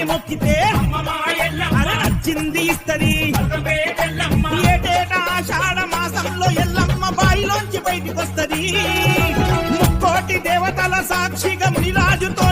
మొక్కితే అరే నచ్చింది ఇస్తది ఏటేటా ఆషాఢ మాసంలో ఎల్లమ్మ బాయిలోంచి బయటికొస్తది ముక్కోటి దేవతల సాక్షిగా మునిరాజుతో